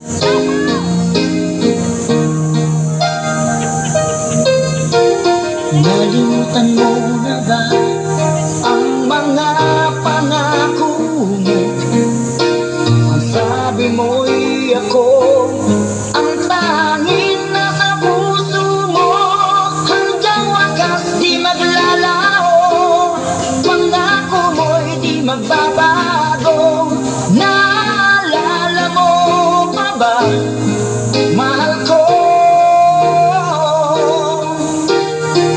Nalimutan mo na ba ang mga pangako mo? Ang sabi mo'y ako ang tanging nasa puso mo. Hanggang wakas di maglalaho, pangako mo'y di magbabago. Naalala mo pa ba, mahal ko?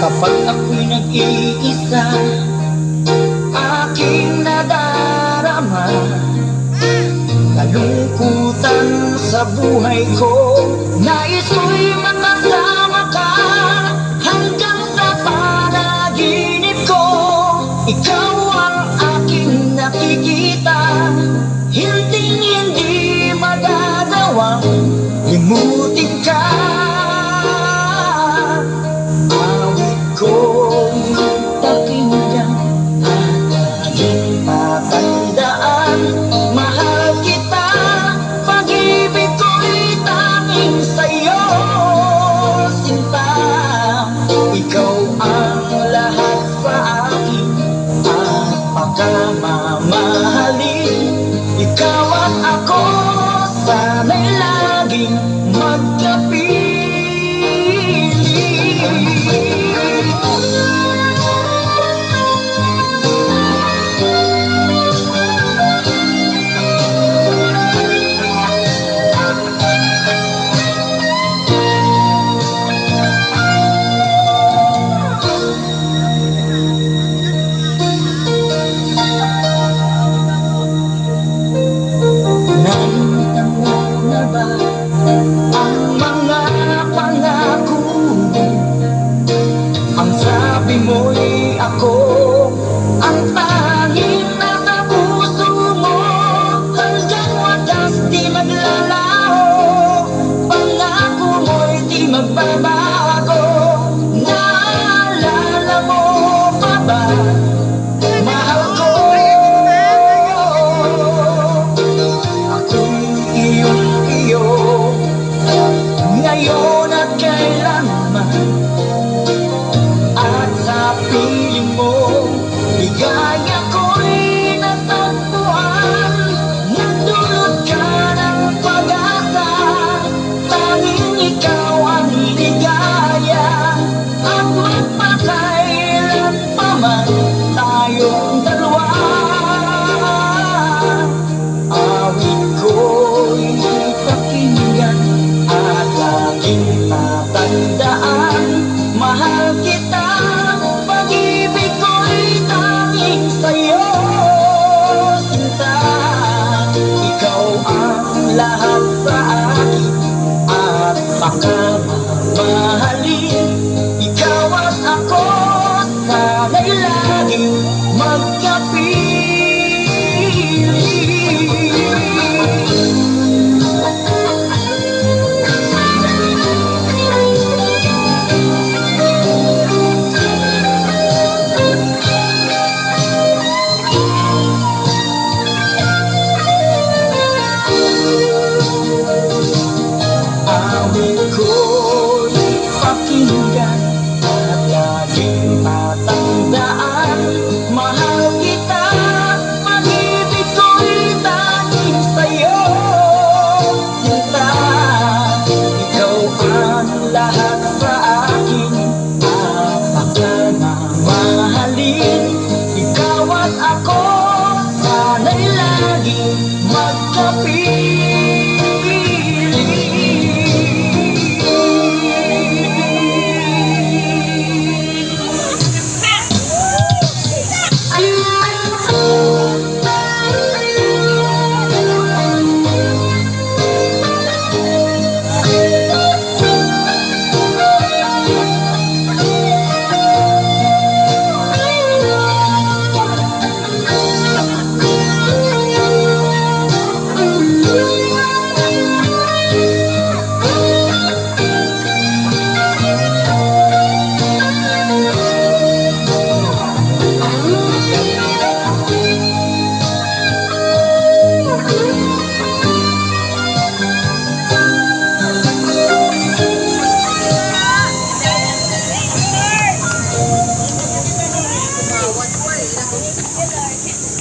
Kapag ako'y nag-iisa, aking nadarama kalungkutan sa buhay ko. Nais ko'y makasama ka hanggang sa panaginip ko. Ikaw ang aking nakikita, hindi magagawang limutin ka. Kung pakinggan at aking tatandaan, mahal kita, pag-ibig ko'y tanging sa'yo, sinta. Ikaw ang lahat sa akin at pagkamamahalin. Ikaw at ako, sana'y laging magkapiling. Nalimutan mo na ba ang mga pangako mo? Ang sabi mo'y ako ang tanging nasa puso mo. Hanggang wakas di maglalaho, pangako mo'y di magbabago. Naalala mo pa ba, mahal ko? Ako'y iyong-iyo, ngayon at kailanman. At sa piling mo, ligaya ko'y natagpuan. Nagdulot ka ng pag-asa, tanging ikaw ang ligaya. At magpakailan pa man tayong dalawa, awit ko'y pakinggan at aking tatandaan. Mahal kita, pag-ibig ko'y tanging sa'yo, sinta. Ikaw ang lahat sa